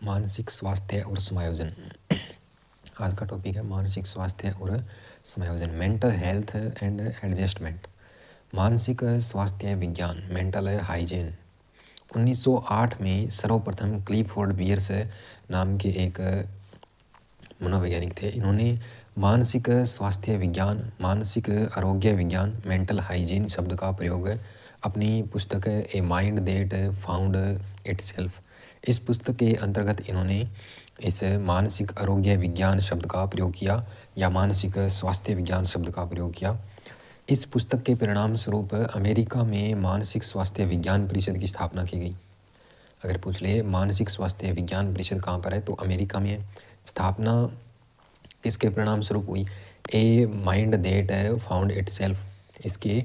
मानसिक स्वास्थ्य और समायोजन। आज का टॉपिक है मानसिक स्वास्थ्य और समायोजन, मेंटल हेल्थ एंड एडजस्टमेंट। मानसिक स्वास्थ्य विज्ञान, मेंटल हाइजीन। 1908 में सर्वप्रथम क्लिफोर्ड बियर्स नाम के एक मनोवैज्ञानिक थे। इन्होंने मानसिक स्वास्थ्य विज्ञान, मानसिक आरोग्य विज्ञान, मेंटल हाइजीन शब्द का प्रयोग अपनी पुस्तक a mind that found itself, इस पुस्तक के अंतर्गत इन्होंने इस मानसिक आरोग्य विज्ञान शब्द का प्रयोग किया या मानसिक स्वास्थ्य विज्ञान शब्द का प्रयोग किया। इस पुस्तक के परिणाम स्वरूप अमेरिका में मानसिक स्वास्थ्य विज्ञान परिषद की स्थापना की गई। अगर पूछ ले मानसिक स्वास्थ्य विज्ञान परिषद कहाँ पर है, तो अमेरिका में है। स्थापना किसके परिणाम स्वरूप हुई? A mind that found itself, इसके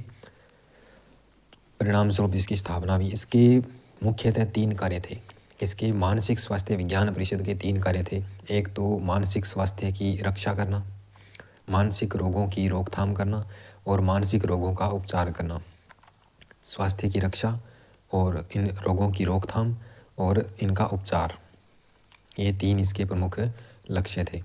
परिणाम स्वरूप इसकी स्थापना हुई। इसके मुख्यतः 3 कार्य थे। इसके मानसिक स्वास्थ्य विज्ञान परिषद के 3 कार्य थे। एक तो मानसिक स्वास्थ्य की रक्षा करना, मानसिक रोगों की रोकथाम करना और मानसिक रोगों का उपचार करना। स्वास्थ्य की रक्षा और इन रोगों की रोकथाम और इनका उपचार, ये 3 इसके प्रमुख लक्ष्य थे।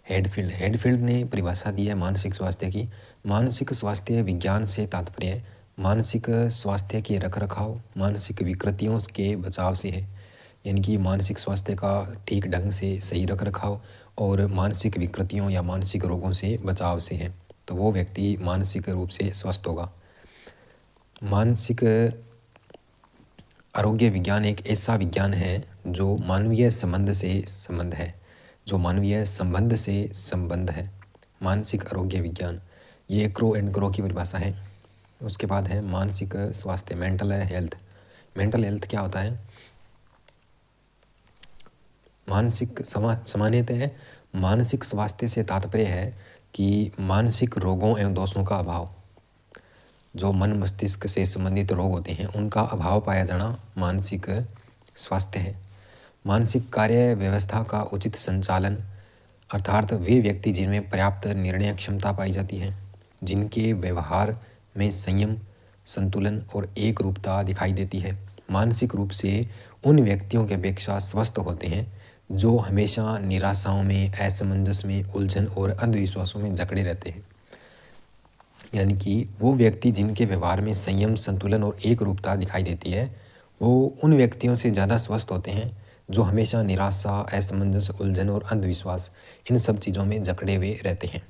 हेडफील्ड ने परिभाषा दी है मानसिक स्वास्थ्य की। मानसिक स्वास्थ्य विज्ञान से तात्पर्य मानसिक स्वास्थ्य के रखरखाव, मानसिक विकृतियों के बचाव से है। यानी कि मानसिक स्वास्थ्य का ठीक ढंग से सही रखरखाव और मानसिक विकृतियों या मानसिक रोगों से बचाव से है, तो वो व्यक्ति मानसिक रूप से स्वस्थ होगा। मानसिक आरोग्य विज्ञान एक ऐसा विज्ञान है जो मानवीय संबंध से संबंध है, जो मानवीय संबंध से संबंध है। मानसिक आरोग्य विज्ञान, ये क्रो एंड क्रो की परिभाषा है। उसके बाद है मानसिक स्वास्थ्य, मेंटल हेल्थ। मेंटल हेल्थ क्या होता है? मानसिक सामान्यतः मानसिक स्वास्थ्य से तात्पर्य है कि मानसिक रोगों एवं दोषों का अभाव, जो मन मस्तिष्क से संबंधित रोग होते हैं उनका अभाव पाया जाना मानसिक स्वास्थ्य है। मानसिक कार्य व्यवस्था का उचित संचालन, अर्थात वे व्यक्ति जिनमें पर्याप्त निर्णय क्षमता पाई जाती है, जिनके व्यवहार में संयम, संतुलन और एक रूपता दिखाई देती है, मानसिक रूप से उन व्यक्तियों की अपेक्षा स्वस्थ होते हैं जो हमेशा निराशाओं में, असमंजस में, उलझन और अंधविश्वासों में जकड़े रहते हैं। यानी कि वो व्यक्ति जिनके व्यवहार में संयम, संतुलन और एक रूपता दिखाई देती है, वो उन व्यक्तियों से ज़्यादा स्वस्थ होते हैं जो हमेशा निराशा, असमंजस, उलझन और अंधविश्वास, इन सब चीज़ों में जकड़े हुए रहते हैं।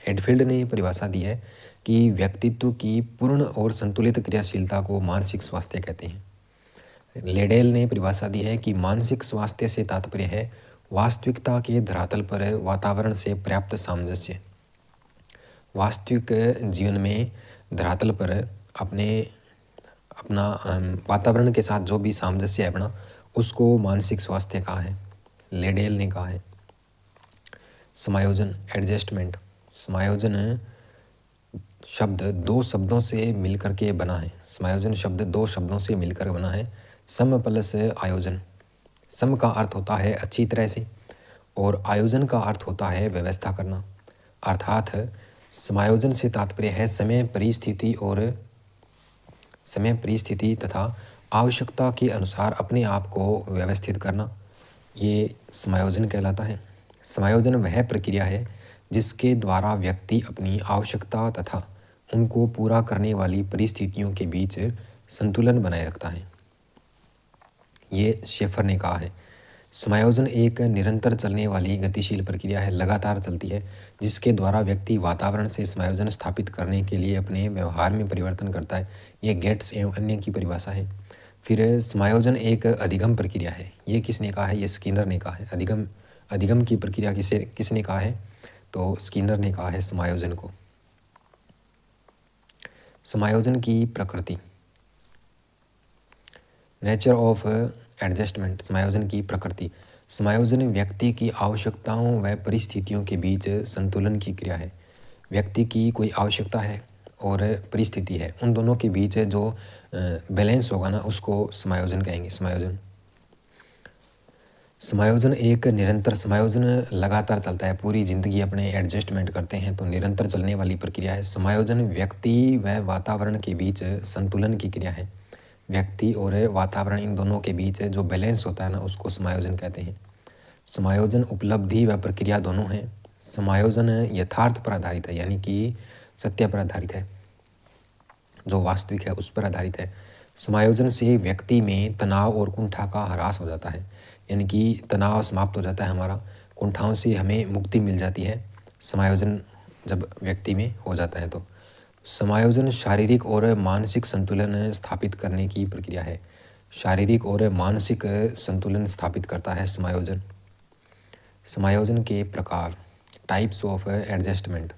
हेडफील्ड ने परिभाषा दी है कि व्यक्तित्व की पूर्ण और संतुलित क्रियाशीलता को मानसिक स्वास्थ्य कहते हैं। लेडेल ने परिभाषा दी है कि मानसिक स्वास्थ्य से तात्पर्य है वास्तविकता के धरातल पर वातावरण से पर्याप्त सामंजस्य। वास्तविक जीवन में धरातल पर अपना वातावरण के साथ जो भी सामंजस्य है अपना, उसको मानसिक स्वास्थ्य कहा है, लेडेल ने कहा है। समायोजन, एडजस्टमेंट। समायोजन शब्द 2 शब्दों से मिलकर के बना है। समायोजन शब्द 2 शब्दों से मिलकर बना है। सम प्लस आयोजन। सम का अर्थ होता है अच्छी तरह से और आयोजन का अर्थ होता है व्यवस्था करना। अर्थात समायोजन से तात्पर्य है समय परिस्थिति तथा आवश्यकता के अनुसार अपने आप को व्यवस्थित करना, ये समायोजन कहलाता है। समायोजन वह प्रक्रिया है जिसके द्वारा व्यक्ति अपनी आवश्यकता तथा उनको पूरा करने वाली परिस्थितियों के बीच संतुलन बनाए रखता है, ये शेफर ने कहा है। समायोजन एक निरंतर चलने वाली गतिशील प्रक्रिया है, लगातार चलती है, जिसके द्वारा व्यक्ति वातावरण से समायोजन स्थापित करने के लिए अपने व्यवहार में परिवर्तन करता है। ये गेट्स एवं अन्य की परिभाषा है। फिर समायोजन एक अधिगम प्रक्रिया है, ये किसने कहा है? ये स्किनर ने कहा है। अधिगम की प्रक्रिया किसने कहा है? तो स्किनर ने कहा है समायोजन को। समायोजन की प्रकृति, नेचर ऑफ एडजस्टमेंट। समायोजन की प्रकृति, समायोजन व्यक्ति की आवश्यकताओं व परिस्थितियों के बीच संतुलन की क्रिया है। व्यक्ति की कोई आवश्यकता है और परिस्थिति है, उन दोनों के बीच जो बैलेंस होगा ना, उसको समायोजन कहेंगे। समायोजन एक निरंतर समायोजन लगातार चलता है, पूरी ज़िंदगी अपने एडजस्टमेंट करते हैं, तो निरंतर चलने वाली प्रक्रिया है। समायोजन व्यक्ति व वातावरण के बीच संतुलन की क्रिया है। व्यक्ति और वातावरण इन दोनों के बीच जो बैलेंस होता है ना, उसको समायोजन कहते हैं। समायोजन उपलब्धि व प्रक्रिया दोनों हैं। समायोजन यथार्थ पर आधारित है, यानी कि सत्य पर आधारित है, जो वास्तविक है उस पर आधारित है। समायोजन से व्यक्ति में तनाव और कुंठा का ह्रास हो जाता है, यानी कि तनाव समाप्त हो जाता है हमारा, कुंठाओं से हमें मुक्ति मिल जाती है समायोजन जब व्यक्ति में हो जाता है। तो समायोजन शारीरिक और मानसिक संतुलन स्थापित करने की प्रक्रिया है। शारीरिक और मानसिक संतुलन स्थापित करता है समायोजन। समायोजन के प्रकार, टाइप्स ऑफ एडजस्टमेंट।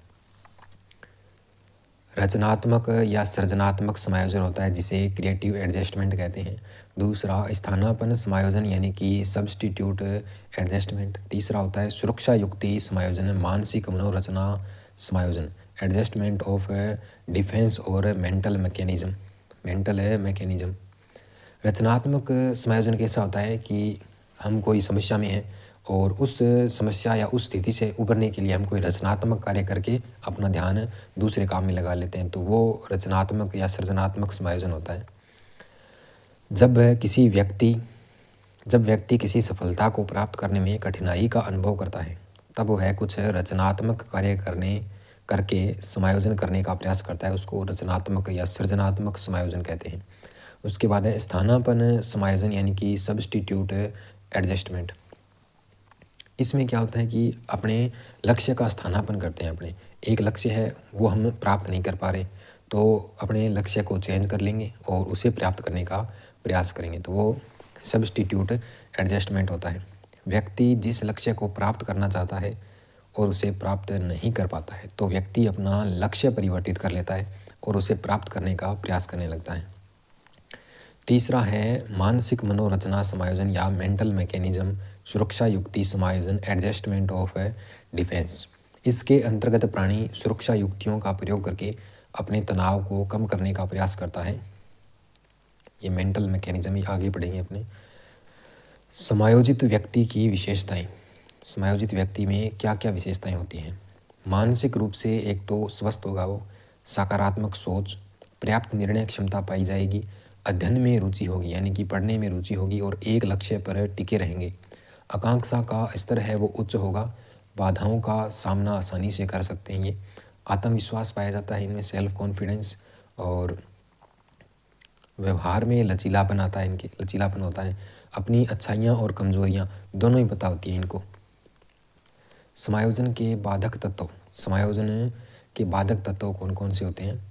रचनात्मक या सृजनात्मक समायोजन होता है, जिसे क्रिएटिव एडजस्टमेंट कहते हैं। दूसरा स्थानापन्न समायोजन, यानी कि सब्स्टिट्यूट एडजस्टमेंट। तीसरा होता है सुरक्षा युक्ति समायोजन, मानसिक मनोरचना समायोजन, एडजस्टमेंट ऑफ डिफेंस और मेंटल मैकेनिज्म। रचनात्मक समायोजन कैसा होता है कि हम कोई समस्या में हैं और उस समस्या या उस स्थिति से उबरने के लिए हम कोई रचनात्मक कार्य करके अपना ध्यान दूसरे काम में लगा लेते हैं, तो वो रचनात्मक या सृजनात्मक समायोजन होता है। जब व्यक्ति किसी सफलता को प्राप्त करने में कठिनाई का अनुभव करता है, तब वह कुछ रचनात्मक कार्य करके समायोजन करने का प्रयास करता है, उसको रचनात्मक या सृजनात्मक समायोजन कहते हैं। उसके बाद है स्थानापन्न समायोजन, यानी कि सब्स्टिट्यूट एडजस्टमेंट। इसमें क्या होता है कि अपने लक्ष्य का स्थानापन्न करते हैं। अपने एक लक्ष्य है, वो हम प्राप्त नहीं कर पा रहे, तो अपने लक्ष्य को चेंज कर लेंगे और उसे प्राप्त करने का प्रयास करेंगे, तो वो सब्स्टिट्यूट एडजस्टमेंट होता है। व्यक्ति जिस लक्ष्य को प्राप्त करना चाहता है और उसे प्राप्त नहीं कर पाता है, तो व्यक्ति अपना लक्ष्य परिवर्तित कर लेता है और उसे प्राप्त करने का प्रयास करने लगता है। तीसरा है मानसिक मनोरचना समायोजन या मेंटल मैकेनिज्म, सुरक्षा युक्ति समायोजन, एडजस्टमेंट ऑफ डिफेंस। इसके अंतर्गत प्राणी सुरक्षा युक्तियों का प्रयोग करके अपने तनाव को कम करने का प्रयास करता है। ये मेंटल मैकेनिज्म ही आगे पढ़ेंगे अपने। समायोजित व्यक्ति की विशेषताएं। समायोजित व्यक्ति में क्या क्या विशेषताएं होती हैं? मानसिक रूप से एक तो स्वस्थ होगा वो, सकारात्मक सोच, पर्याप्त निर्णय क्षमता पाई जाएगी, अध्ययन में रुचि होगी, यानी कि पढ़ने में रुचि होगी और एक लक्ष्य पर टिके रहेंगे। आकांक्षा का स्तर है वो उच्च होगा, बाधाओं का सामना आसानी से कर सकते हैं। ये आत्मविश्वास पाया जाता है इनमें, सेल्फ कॉन्फिडेंस, और व्यवहार में लचीलापन आता है, इनके लचीलापन होता है। अपनी अच्छाइयाँ और कमजोरियाँ दोनों ही पता होती हैं इनको। समायोजन के बाधक तत्व। समायोजन के बाधक तत्व कौन कौन से होते हैं?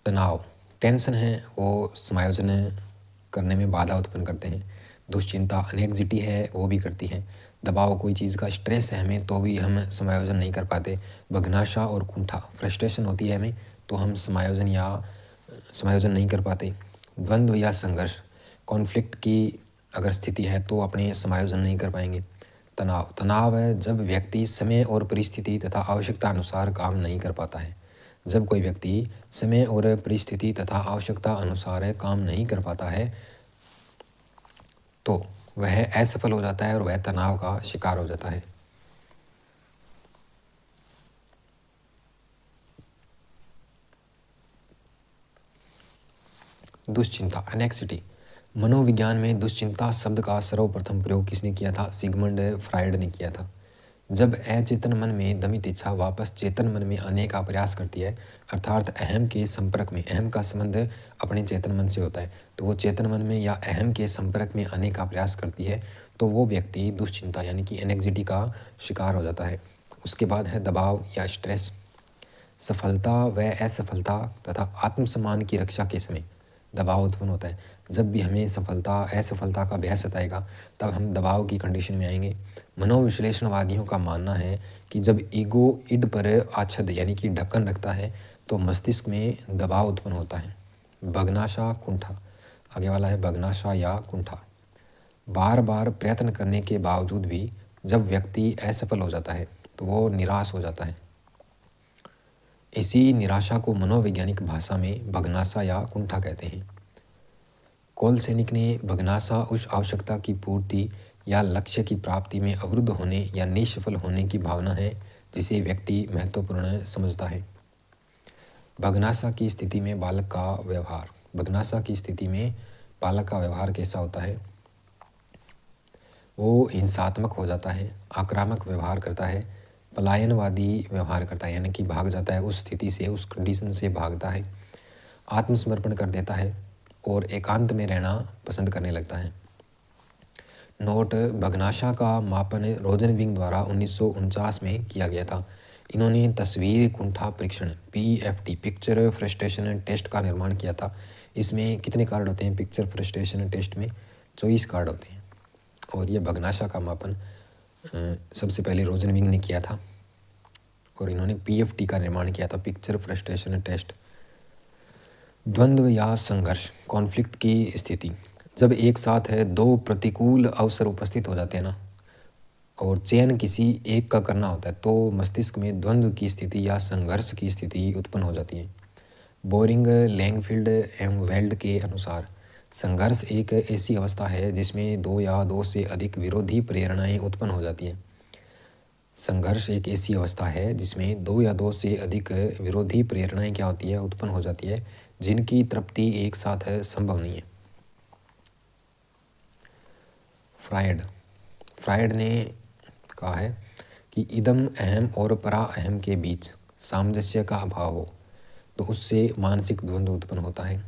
तनाव, टेंशन है वो समायोजन करने में बाधा उत्पन्न करते हैं। दुश्चिंता, एंग्जाइटी है वो भी करती है। दबाव, कोई चीज़ का स्ट्रेस है हमें, तो भी हम समायोजन नहीं कर पाते। बघनाशा और कुंठा, फ्रस्ट्रेशन होती है हमें, तो हम समायोजन नहीं कर पाते। द्वंद्व या संघर्ष, कॉन्फ्लिक्ट की अगर स्थिति है तो अपने समायोजन नहीं कर पाएंगे। तनाव है जब व्यक्ति समय और परिस्थिति तथा आवश्यकता अनुसार काम नहीं कर पाता है। जब कोई व्यक्ति समय और परिस्थिति तथा आवश्यकता अनुसार काम नहीं कर पाता है, तो वह असफल हो जाता है और वह तनाव का शिकार हो जाता है। दुश्चिंता, एनेक्सिटी। मनोविज्ञान में दुश्चिंता शब्द का सर्वप्रथम प्रयोग किसने किया था? सिगमंड फ्रायड ने किया था। जब अचेतन मन में दमित इच्छा वापस चेतन मन में आने का प्रयास करती है, अर्थात अहम के संपर्क में, अहम का संबंध अपने चेतन मन से होता है, तो वो चेतन मन में या अहम के संपर्क में आने का प्रयास करती है, तो वो व्यक्ति दुश्चिंता यानी कि एनेक्सिटी का शिकार हो जाता है। उसके बाद है दबाव या स्ट्रेस। सफलता व असफलता तथा आत्मसम्मान की रक्षा के समय दबाव उत्पन्न होता है। जब भी हमें सफलता असफलता का भय सताएगा, तब हम दबाव की कंडीशन में आएंगे। मनोविश्लेषणवादियों का मानना है कि जब ईगो इड पर आच्छद यानी कि ढक्कन रखता है, तो मस्तिष्क में दबाव उत्पन्न होता है। बघनाशा, कुंठा, आगे वाला है बघनाशा या कुंठा। बार बार प्रयत्न करने के बावजूद भी जब व्यक्ति असफल हो जाता है, तो वो निराश हो जाता है। इसी निराशा को मनोवैज्ञानिक भाषा में बघनाशा या कुंठा कहते हैं। कोलसेनिक ने भगनासा उस आवश्यकता की पूर्ति या लक्ष्य की प्राप्ति में अवरुद्ध होने या निष्फल होने की भावना है जिसे व्यक्ति महत्वपूर्ण समझता है। भगनासा की स्थिति में बालक का व्यवहार। भगनासा की स्थिति में बालक का व्यवहार कैसा होता है? वो हिंसात्मक हो जाता है, आक्रामक व्यवहार करता है, पलायनवादी व्यवहार करता है, यानी कि भाग जाता है, उस स्थिति से, उस कंडीशन से भागता है, आत्मसमर्पण कर देता है और एकांत में रहना पसंद करने लगता है। नोट: भगनासा का मापन रोजनविंग द्वारा 1949 में किया गया था। इन्होंने तस्वीर कुंठा परीक्षण PFT पिक्चर फ्रस्ट्रेशन टेस्ट का निर्माण किया था। इसमें कितने कार्ड होते हैं? पिक्चर फ्रस्ट्रेशन टेस्ट में 24 कार्ड होते हैं। और ये भगनासा का मापन सबसे पहले रोजनविंग ने किया था और इन्होंने PFT का निर्माण किया था, पिक्चर फ्रस्ट्रेशन टेस्ट। द्वंद्व या संघर्ष, कॉन्फ्लिक्ट की स्थिति। जब एक साथ है दो प्रतिकूल अवसर उपस्थित हो जाते हैं ना, और चयन किसी एक का करना होता है, तो मस्तिष्क में द्वंद्व की स्थिति या संघर्ष की स्थिति उत्पन्न हो जाती है। बोरिंग, लैंगफील्ड एवं वेल्ड के अनुसार संघर्ष एक ऐसी अवस्था है जिसमें दो या दो से अधिक विरोधी प्रेरणाएं उत्पन्न हो जाती हैं। संघर्ष एक ऐसी अवस्था है जिसमें दो या दो से अधिक विरोधी प्रेरणाएं क्या होती है? उत्पन्न हो जाती है, जिनकी तृप्ति एक साथ संभव नहीं है। फ्रायड ने कहा है कि इदम अहम और परा अहम के बीच सामंजस्य का अभाव हो तो उससे मानसिक द्वंद्व उत्पन्न होता है।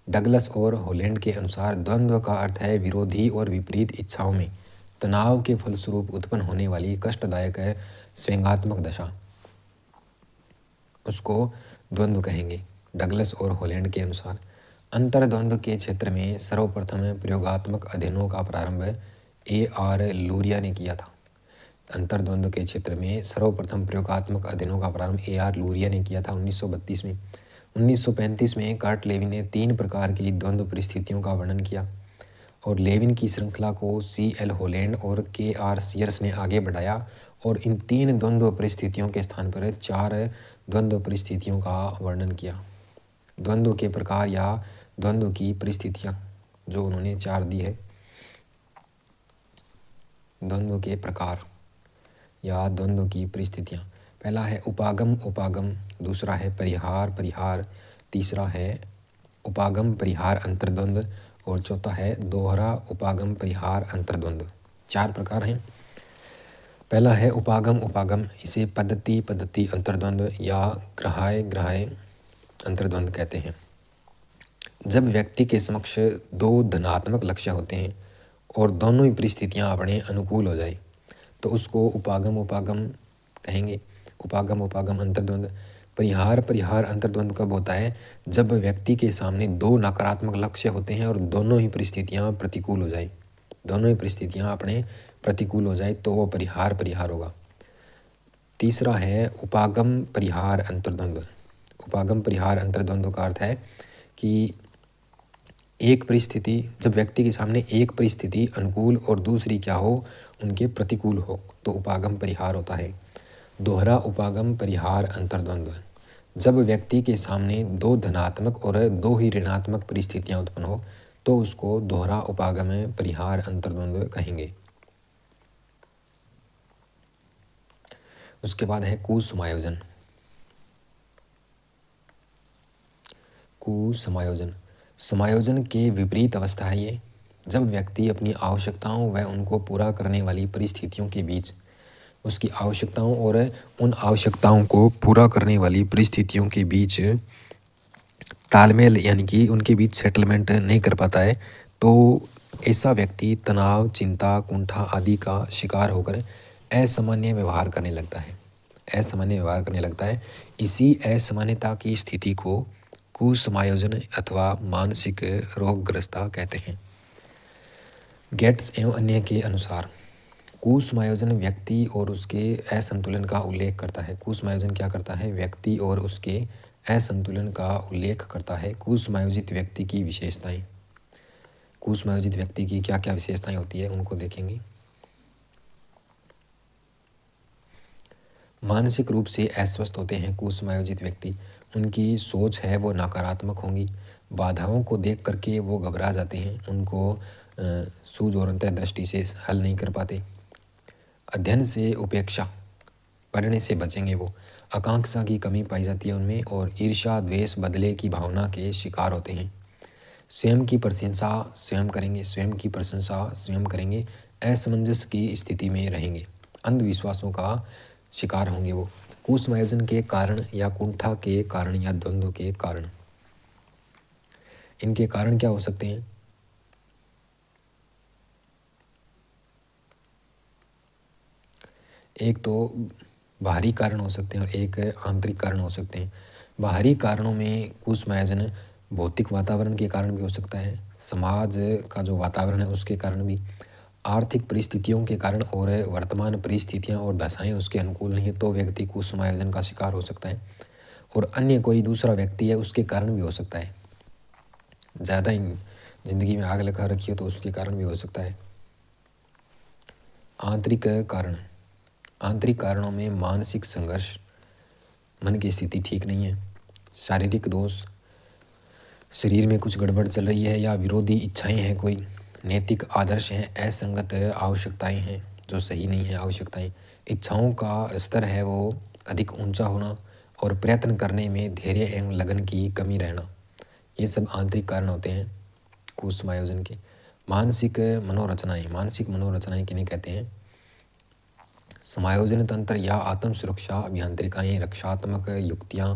डगलस और हॉलैंड के अनुसार द्वंद्व का अर्थ है विरोधी और विपरीत इच्छाओं में तनाव के फलस्वरूप उत्पन्न होने वाली कष्टदायक स्वैंगात्मक दशा, उसको द्वंद्व कहेंगे। डगलस और हॉलैंड के अनुसार अंतर्द्वंद्व के क्षेत्र में सर्वप्रथम प्रयोगात्मक अध्ययनों का प्रारंभ A.R. लूरिया ने किया था। अंतर्द्वंद्व के क्षेत्र में सर्वप्रथम प्रयोगात्मक अध्ययनों का प्रारंभ A.R. लूरिया ने किया था 1932 में। 1935 में कार्ट लेविन ने 3 प्रकार की द्वंद्व परिस्थितियों का वर्णन किया और लेविन की श्रृंखला को C.L. हॉलैंड और K.R. सीयर्स ने आगे बढ़ाया और इन 3 द्वंद्व परिस्थितियों के स्थान पर 4 द्वंद्व परिस्थितियों का वर्णन किया। द्वंद्व के प्रकार या द्वंद्व की परिस्थितियाँ जो उन्होंने 4 दी है। द्वंद्व के प्रकार या द्वंद्व की परिस्थितियाँ, पहला है उपागम उपागम, दूसरा है परिहार परिहार, तीसरा है उपागम परिहार अंतर्द्वंद्व और चौथा है दोहरा उपागम परिहार अंतर्द्वंद्व। 4 प्रकार हैं। पहला है उपागम उपागम, इसे पद्धति पद्धति अंतर्द्वंद्व या ग्राह्य ग्राह्य अंतर्द्वंद्व कहते हैं। जब व्यक्ति के समक्ष 2 धनात्मक लक्ष्य होते हैं और दोनों ही परिस्थितियाँ अपने अनुकूल हो जाए तो उसको उपागम उपागम कहेंगे। उपागम उपागम अंतर्द्वंद्व। परिहार परिहार अंतर्द्वंद्व कब होता है? जब व्यक्ति के सामने 2 नकारात्मक लक्ष्य होते हैं और दोनों ही परिस्थितियाँ प्रतिकूल हो जाए, दोनों ही परिस्थितियाँ अपने प्रतिकूल हो जाए तो वो परिहार परिहार होगा। तीसरा है उपागम परिहार अंतर्द्वंद्व। उपागम परिहार अंतर्द्वंद्व का अर्थ है कि एक परिस्थिति, जब व्यक्ति के सामने एक परिस्थिति अनुकूल और दूसरी क्या हो? उनके प्रतिकूल हो तो उपागम परिहार होता है। दोहरा उपागम परिहार अंतर्द्वंद्व, जब व्यक्ति के सामने 2 धनात्मक और 2 ही ऋणात्मक परिस्थितियाँ उत्पन्न हो तो उसको दोहरा उपागम परिहार अंतर्द्वंद्व कहेंगे। उसके बाद है कुसमायोजन। कुसमायोजन, समायोजन के विपरीत अवस्था है ये, जब व्यक्ति अपनी आवश्यकताओं व उनको पूरा करने वाली परिस्थितियों के बीच, उसकी आवश्यकताओं और उन आवश्यकताओं को पूरा करने वाली परिस्थितियों के बीच तालमेल यानी कि उनके बीच सेटलमेंट नहीं कर पाता है तो ऐसा व्यक्ति तनाव, चिंता, कुंठा आदि का शिकार होकर असामान्य व्यवहार करने लगता है। असामान्य व्यवहार करने लगता है। इसी असामान्यता की स्थिति को कुसमायोजन अथवा मानसिक रोगग्रस्तता कहते हैं। गेट्स एवं अन्य के अनुसार कुसमायोजन व्यक्ति और उसके असंतुलन का उल्लेख करता है। कुसमायोजन क्या करता है? व्यक्ति और उसके असंतुलन का उल्लेख करता है। कुसमायोजित व्यक्ति की विशेषताएं, कुसमायोजित व्यक्ति की क्या क्या विशेषताएं होती है उनको देखेंगे। मानसिक रूप से अस्वस्थ होते हैं कुसमायोजित व्यक्ति, उनकी सोच है वो नकारात्मक होंगी, बाधाओं को देख करके वो घबरा जाते हैं, उनको सूझ और अंतः दृष्टि से हल नहीं कर पाते। अध्ययन से उपेक्षा, पढ़ने से बचेंगे वो। आकांक्षा की कमी पाई जाती है उनमें, और ईर्ष्या द्वेष बदले की भावना के शिकार होते हैं। स्वयं की प्रशंसा स्वयं करेंगे, स्वयं की प्रशंसा स्वयं करेंगे, असमंजस की स्थिति में रहेंगे, अंधविश्वासों का शिकार होंगे वो। कुसमायोजन के कारण या कुंठा के कारण या द्वंद्व के कारण, इनके कारण क्या हो सकते हैं? एक तो बाहरी कारण हो सकते हैं और एक आंतरिक कारण हो सकते हैं। बाहरी कारणों में कुसमायोजन भौतिक वातावरण के कारण भी हो सकता है, समाज का जो वातावरण है उसके कारण भी, आर्थिक परिस्थितियों के कारण, और वर्तमान परिस्थितियां और दशाएं उसके अनुकूल नहीं है तो व्यक्ति कुसमायोजन का शिकार हो सकता है। और अन्य कोई दूसरा व्यक्ति है उसके कारण भी हो सकता है, ज़्यादा ही जिंदगी में आग लगा रखी हो तो उसके कारण भी हो सकता है। आंतरिक कारण, आंतरिक कारणों में मानसिक संघर्ष, मन की स्थिति ठीक नहीं है, शारीरिक दोष, शरीर में कुछ गड़बड़ चल रही है, या विरोधी इच्छाएं हैं, कोई नैतिक आदर्श हैं, असंगत आवश्यकताएं हैं जो सही नहीं है आवश्यकताएं, इच्छाओं का स्तर है वो अधिक ऊंचा होना, और प्रयत्न करने में धैर्य एवं लगन की कमी रहना, ये सब आंतरिक कारण होते हैं कुसमायोजन के। मानसिक मनोरचनाएं, मानसिक मनोरचनाएं किन्हें कहते हैं? समायोजन तंत्र या आत्म सुरक्षा अभियांत्रिकाएं, रक्षात्मक युक्तियां,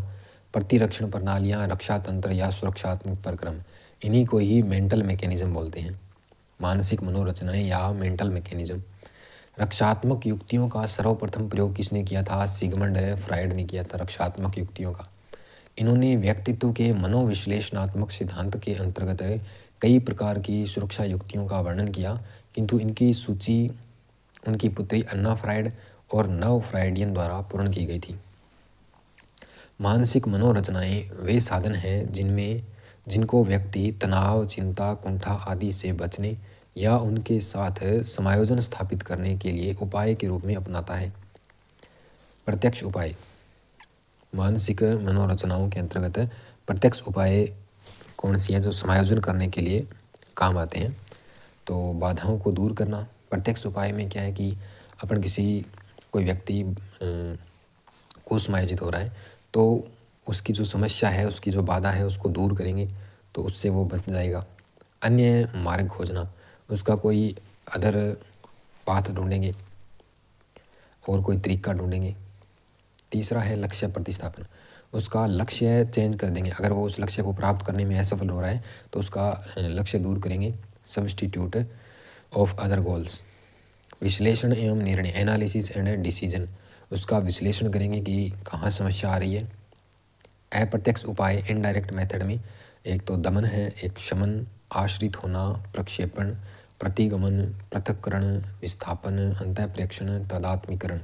प्रतिरक्षण प्रणालियां, रक्षा तंत्र या सुरक्षात्मक प्रक्रम, इन्हीं को ही मेंटल मैकेनिज्म बोलते हैं। मानसिक मनोरचनाएं या मेंटल मैकेनिज्म। रक्षात्मक युक्तियों का सर्वप्रथम प्रयोग किसने किया था? सिगमंड फ्रायड ने किया था रक्षात्मक युक्तियों का। इन्होंने व्यक्तित्व के मनोविश्लेषणात्मक सिद्धांत के अंतर्गत कई प्रकार की सुरक्षा युक्तियों का वर्णन किया, किंतु इनकी सूची उनकी पुत्री अन्ना फ्रायड और नव फ्रायडियन द्वारा पूर्ण की गई थी। मानसिक मनोरचनाएं वे साधन हैं जिनको व्यक्ति तनाव, चिंता, कुंठा आदि से बचने या उनके साथ समायोजन स्थापित करने के लिए उपाय के रूप में अपनाता है। प्रत्यक्ष उपाय, मानसिक मनोरचनाओं के अंतर्गत प्रत्यक्ष उपाय कौन सी है जो समायोजन करने के लिए काम आते हैं? तो बाधाओं को दूर करना। प्रत्यक्ष उपाय में क्या है कि अपन कोई व्यक्ति कुसमायोजित हो रहा है तो उसकी जो समस्या है, उसकी जो बाधा है उसको दूर करेंगे तो उससे वो बच जाएगा। अन्य मार्ग खोजना, उसका कोई अदर पाथ ढूंढेंगे और कोई तरीका ढूंढेंगे। तीसरा है लक्ष्य प्रतिस्थापन, उसका लक्ष्य चेंज कर देंगे। अगर वो उस लक्ष्य को प्राप्त करने में असफल हो रहा है तो उसका लक्ष्य दूर करेंगे, सब्स्टिट्यूट ऑफ अदर गोल्स। विश्लेषण एवं निर्णय, एनालिसिस एंड डिसीजन, उसका विश्लेषण करेंगे कि कहाँ समस्या आ रही है। अप्रत्यक्ष उपाय इनडायरेक्ट मेथड में एक तो दमन है, एक शमन, आश्रित होना, प्रक्षेपण, प्रतिगमन, पृथक्करण, विस्थापन, अंतःप्रेक्षण, तदात्मीकरण।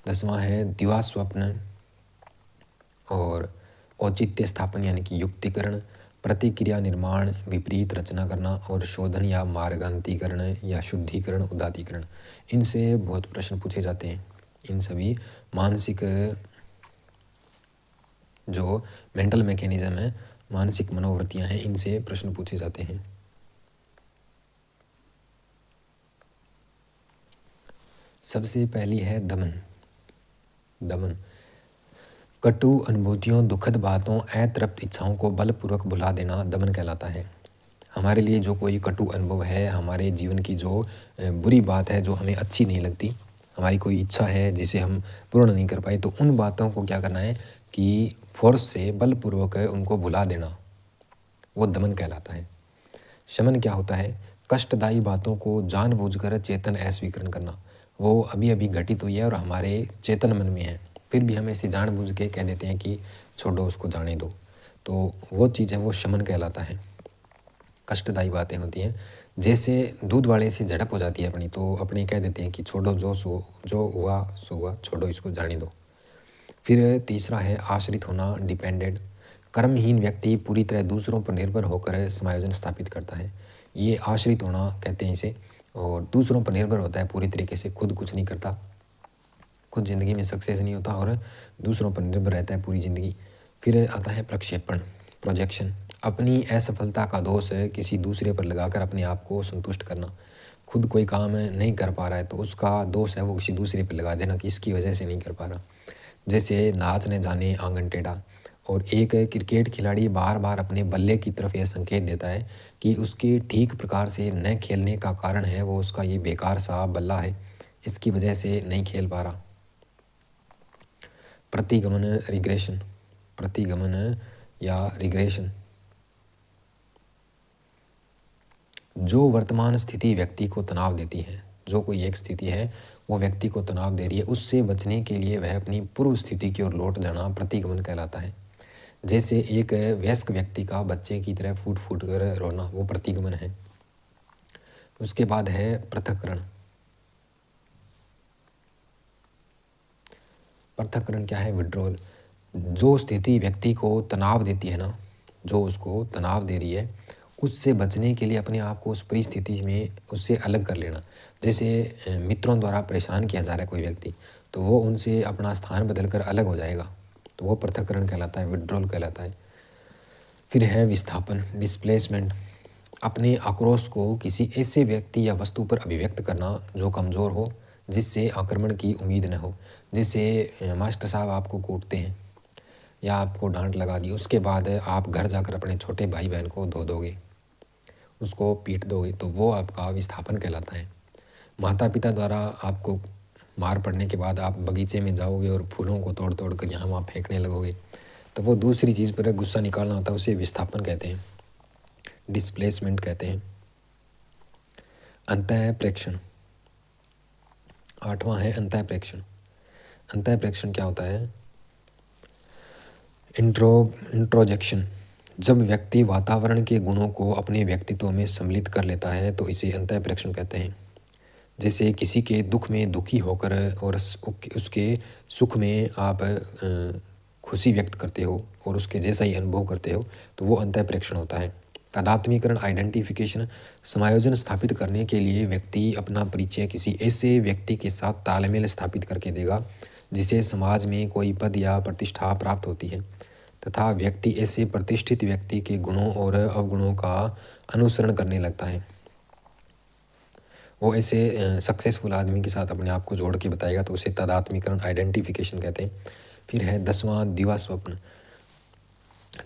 10वां है दिवास्वप्न और औचित्य स्थापन यानी कि युक्तिकरण, प्रतिक्रिया निर्माण, विपरीत रचना करना, और शोधन या मार्गांतीकरण या शुद्धिकरण, उदातीकरण। इनसे बहुत प्रश्न पूछे जाते हैं। इन सभी मानसिक जो मेंटल मैकेनिज्म है, मानसिक मनोवृत्तियां हैं, इनसे प्रश्न पूछे जाते हैं। सबसे पहली है दमन। दमन कटु अनुभूतियों, दुखद बातों, अतृप्त इच्छाओं को बलपूर्वक भुला देना दमन कहलाता है। हमारे लिए जो कोई कटु अनुभव है, हमारे जीवन की जो बुरी बात है, जो हमें अच्छी नहीं लगती, हमारी कोई इच्छा है जिसे हम पूर्ण नहीं कर पाए, तो उन बातों को क्या करना है कि फोर्स से बलपूर्वक उनको भुला देना, वो दमन कहलाता है। शमन क्या होता है? कष्टदायी बातों को जानबूझकर चेतन अस्वीकरण करना। वो अभी अभी घटित हुई है और हमारे चेतन मन में है, फिर भी हम ऐसे जानबूझ के कह देते हैं कि छोड़ो, उसको जाने दो, तो वो चीज़ है वो शमन कहलाता है। कष्टदायी बातें होती हैं, जैसे दूध वाले से झड़प हो जाती है अपनी, तो अपने कह देते हैं कि छोड़ो, जो हुआ सो हुआ, छोड़ो, इसको जाने दो। फिर तीसरा है आश्रित होना, डिपेंडेंट। कर्महीन व्यक्ति पूरी तरह दूसरों पर निर्भर होकर समायोजन स्थापित करता है, ये आश्रित होना कहते हैं इसे। और दूसरों पर निर्भर होता है पूरी तरीके से, खुद कुछ नहीं करता, खुद ज़िंदगी में सक्सेस नहीं होता और दूसरों पर निर्भर रहता है पूरी ज़िंदगी। फिर आता है प्रक्षेपण। प्रोजेक्शन, अपनी असफलता का दोष किसी दूसरे पर लगाकर अपने आप को संतुष्ट करना। खुद कोई काम नहीं कर पा रहा है तो उसका दोष है वो किसी दूसरे पर लगा देना कि इसकी वजह से नहीं कर पा रहा। जैसे नाच न जाने आंगन टेढ़ा, और एक क्रिकेट खिलाड़ी बार बार अपने बल्ले की तरफ यह संकेत देता है कि उसके ठीक प्रकार से न खेलने का कारण है वो उसका ये बेकार सा बल्ला है, इसकी वजह से नहीं खेल पा रहा। प्रतिगमन रिग्रेशन, प्रतिगमन या रिग्रेशन, जो वर्तमान स्थिति व्यक्ति को तनाव देती है, जो कोई एक स्थिति है वो व्यक्ति को तनाव दे रही है, उससे बचने के लिए वह अपनी पूर्व स्थिति की ओर लौट जाना प्रतिगमन कहलाता है। जैसे एक वयस्क व्यक्ति का बच्चे की तरह फूट फूट कर रोना, वो प्रतिगमन है। उसके बाद है पृथक्करण। पृथक्करण क्या है? विड्रॉल। जो स्थिति व्यक्ति को तनाव देती है ना, जो उसको तनाव दे रही है, उससे बचने के लिए अपने आप को उस परिस्थिति में उससे अलग कर लेना। जैसे मित्रों द्वारा परेशान किया जा रहा है कोई व्यक्ति, तो वो उनसे अपना स्थान बदलकर अलग हो जाएगा, तो वो पृथक्करण कहलाता है, विड्रॉल कहलाता है। फिर है विस्थापन, डिस्प्लेसमेंट। अपने आक्रोश को किसी ऐसे व्यक्ति या वस्तु पर अभिव्यक्त करना जो कमज़ोर हो, जिससे आक्रमण की उम्मीद न हो। जैसे मास्टर साहब आपको कूटते हैं या आपको डांट लगा दी, उसके बाद आप घर जाकर अपने छोटे भाई बहन को धो दोगे, उसको पीट दोगे, तो वो आपका विस्थापन कहलाता है। माता पिता द्वारा आपको मार पड़ने के बाद आप बगीचे में जाओगे और फूलों को तोड़ तोड़ कर यहाँ वहाँ फेंकने लगोगे, तो वो दूसरी चीज़ पर गुस्सा निकालना होता है, उसे विस्थापन कहते हैं, डिस्प्लेसमेंट कहते हैं। अंतः प्रेक्षण, 8वां है अंतः प्रेक्षण। अंतः प्रेक्षण क्या होता है? इंट्रोजेक्शन। जब व्यक्ति वातावरण के गुणों को अपने व्यक्तित्व में सम्मिलित कर लेता है तो इसे अंतः प्रेक्षण कहते हैं। जैसे किसी के दुख में दुखी होकर और उसके सुख में आप खुशी व्यक्त करते हो और उसके जैसा ही अनुभव करते हो, तो वो अंतः प्रेक्षण होता है। तादात्म्यकरण, आइडेंटिफिकेशन। समायोजन स्थापित करने के लिए व्यक्ति अपना परिचय किसी ऐसे व्यक्ति के साथ तालमेल स्थापित करके देगा जिसे समाज में कोई पद या प्रतिष्ठा प्राप्त होती है, तथा व्यक्ति ऐसे प्रतिष्ठित व्यक्ति के गुणों और अवगुणों का अनुसरण करने लगता है। वो ऐसे सक्सेसफुल आदमी के साथ अपने आप को जोड़ के बताएगा, तो उसे तादात्म्यकरण, आइडेंटिफिकेशन कहते हैं। फिर है 10वां दिवा स्वप्न,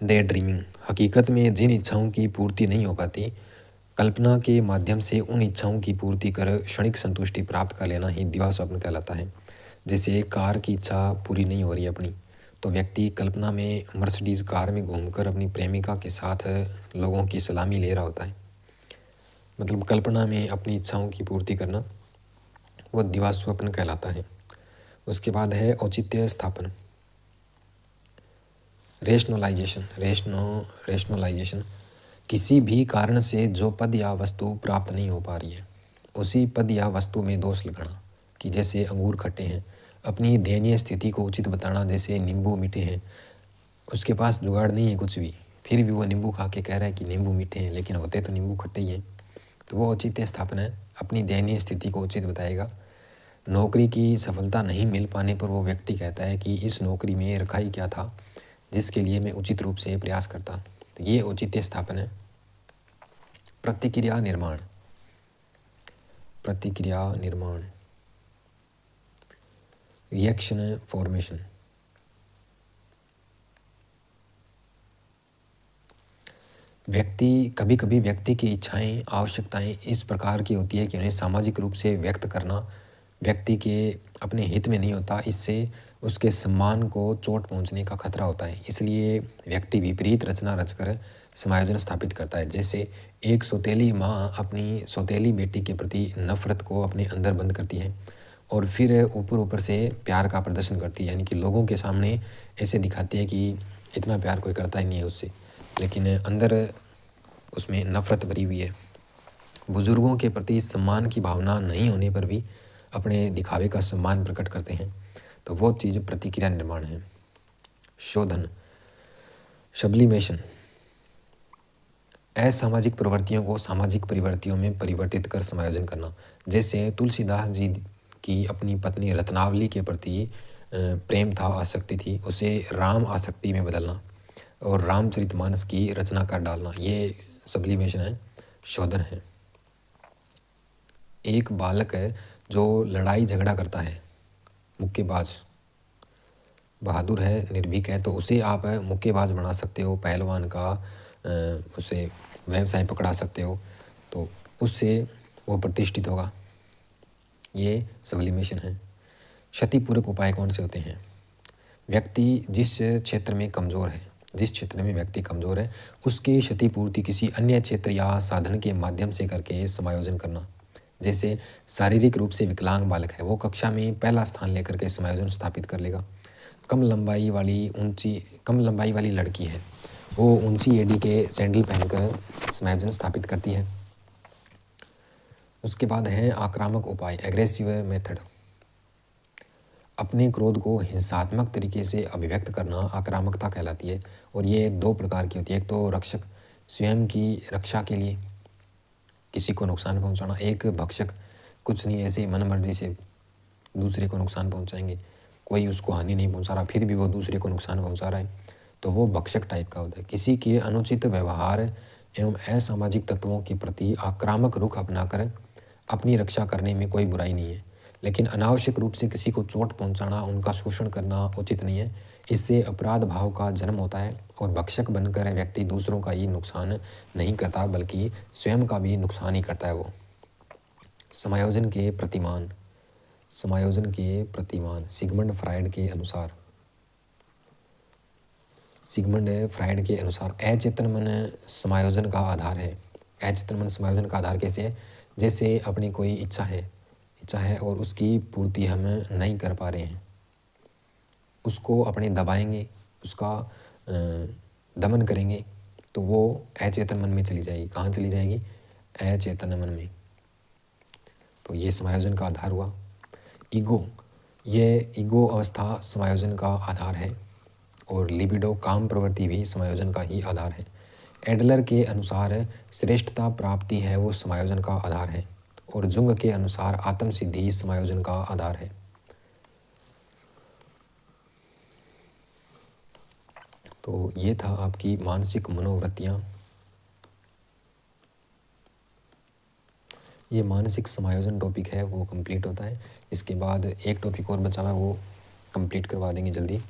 डे ड्रीमिंग। हकीकत में जिन इच्छाओं की पूर्ति नहीं हो पाती, कल्पना के माध्यम से उन इच्छाओं की पूर्ति कर क्षणिक संतुष्टि प्राप्त कर लेना ही दिवा स्वप्न कहलाता है। जैसे कार की इच्छा पूरी नहीं हो रही अपनी, तो व्यक्ति कल्पना में मर्सिडीज़ कार में घूमकर अपनी प्रेमिका के साथ लोगों की सलामी ले रहा होता है। मतलब कल्पना में अपनी इच्छाओं की पूर्ति करना, वो दिवा स्वप्न कहलाता है। उसके बाद है औचित्य स्थापन, रेशनलाइजेशन। किसी भी कारण से जो पद या वस्तु प्राप्त नहीं हो पा रही है, उसी पद या वस्तु में दोष लगाना, कि जैसे अंगूर खट्टे हैं, अपनी दयनीय स्थिति को उचित बताना, जैसे नींबू मीठे हैं, उसके पास जुगाड़ नहीं है कुछ भी, फिर भी वो नींबू खा के कह रहा है कि नींबू मीठे हैं, लेकिन होते तो नींबू खट्टे ही हैं, तो वो औचित्य स्थापन है, अपनी दयनीय स्थिति को उचित बताएगा। नौकरी की सफलता नहीं मिल पाने पर वो व्यक्ति कहता है कि इस नौकरी में रखा ही क्या था जिसके लिए मैं उचित रूप से प्रयास करता, तो ये औचित्य स्थापन है। प्रतिक्रिया निर्माण, रिएक्शन फॉर्मेशन। कभी कभी व्यक्ति की इच्छाएं, आवश्यकताएं इस प्रकार की होती है कि उन्हें सामाजिक रूप से व्यक्त करना व्यक्ति के अपने हित में नहीं होता, इससे उसके सम्मान को चोट पहुंचने का खतरा होता है। इसलिए व्यक्ति विपरीत रचना रचकर समायोजन स्थापित करता है। जैसे एक सौतेली माँ अपनी सौतेली बेटी के प्रति नफरत को अपने अंदर बंद करती है और फिर ऊपर से प्यार का प्रदर्शन करती है, यानी कि लोगों के सामने ऐसे दिखाती है कि इतना प्यार कोई करता ही नहीं है उससे, लेकिन अंदर उसमें नफरत भरी हुई है। बुजुर्गों के प्रति सम्मान की भावना नहीं होने पर भी अपने दिखावे का सम्मान प्रकट करते हैं, तो वो चीज़ प्रतिक्रिया निर्माण है। शोधन, सब्लिमेशन। असामाजिक प्रवृत्तियों को सामाजिक प्रवृत्तियों में परिवर्तित कर समायोजन करना। जैसे तुलसीदास जी की अपनी पत्नी रत्नावली के प्रति प्रेम था, आसक्ति थी, उसे राम आसक्ति में बदलना। और रामचरितमानस की रचना कर डालना, ये सब्लिमेशन है, शोधन है। एक बालक है जो लड़ाई झगड़ा करता है, मुक्केबाज, बहादुर है, निर्भीक है, तो उसे आप मुक्केबाज बना सकते हो, पहलवान का उसे व्यवसाय पकड़ा सकते हो, तो उससे वो प्रतिष्ठित होगा। ये सब्लिमेशन है। क्षतिपूरक उपाय कौन से होते हैं? व्यक्ति जिस क्षेत्र में कमज़ोर है, जिस क्षेत्र में व्यक्ति कमज़ोर है, उसकी क्षतिपूर्ति किसी अन्य क्षेत्र या साधन के माध्यम से करके समायोजन करना। जैसे शारीरिक रूप से विकलांग बालक है, वो कक्षा में पहला स्थान लेकर के समायोजन स्थापित कर लेगा। कम लंबाई वाली लड़की है, वो ऊंची एड़ी के सैंडल पहनकर समायोजन स्थापित करती है। उसके बाद है आक्रामक उपाय, एग्रेसिव मेथड। अपने क्रोध को हिंसात्मक तरीके से अभिव्यक्त करना आक्रामकता कहलाती है। और ये दो प्रकार की होती है, एक तो रक्षक, स्वयं की रक्षा के लिए किसी को नुकसान पहुंचाना, एक भक्षक, कुछ नहीं ऐसे मन मर्जी से दूसरे को नुकसान पहुंचाएंगे, कोई उसको हानि नहीं पहुंचा रहा फिर भी वो दूसरे को नुकसान पहुंचा रहा है, तो वो भक्षक टाइप का होता है। किसी के अनुचित व्यवहार एवं असामाजिक तत्वों के प्रति आक्रामक रुख अपनाकर अपनी रक्षा करने में कोई बुराई नहीं है, लेकिन अनावश्यक रूप से किसी को चोट पहुंचाना, उनका शोषण करना उचित नहीं है। इससे अपराध भाव का जन्म होता है और भक्षक बनकर व्यक्ति दूसरों का ही नुकसान नहीं करता बल्कि स्वयं का भी नुकसान ही करता है वो। समायोजन के प्रतिमान, सिगमंड फ्रायड के अनुसार अचेतन मन समायोजन का आधार है। अचेतन मन समायोजन का आधार कैसे है? जैसे अपनी कोई इच्छा है और उसकी पूर्ति हम नहीं कर पा रहे हैं, उसको अपने दबाएंगे, उसका दमन करेंगे, तो वो अचेतन मन में चली जाएगी। कहाँ चली जाएगी? अचेतन मन में। तो ये समायोजन का आधार हुआ। ईगो अवस्था समायोजन का आधार है और लिबिडो, काम प्रवृत्ति भी समायोजन का ही आधार है। एडलर के अनुसार श्रेष्ठता प्राप्ति है वो समायोजन का आधार है और जुंग के अनुसार आत्मसिद्धि समायोजन का आधार है। तो ये था आपकी मानसिक मनोवृत्तियाँ। ये मानसिक समायोजन टॉपिक है वो कंप्लीट होता है। इसके बाद एक टॉपिक और बचा हुआ है, वो कंप्लीट करवा देंगे जल्दी।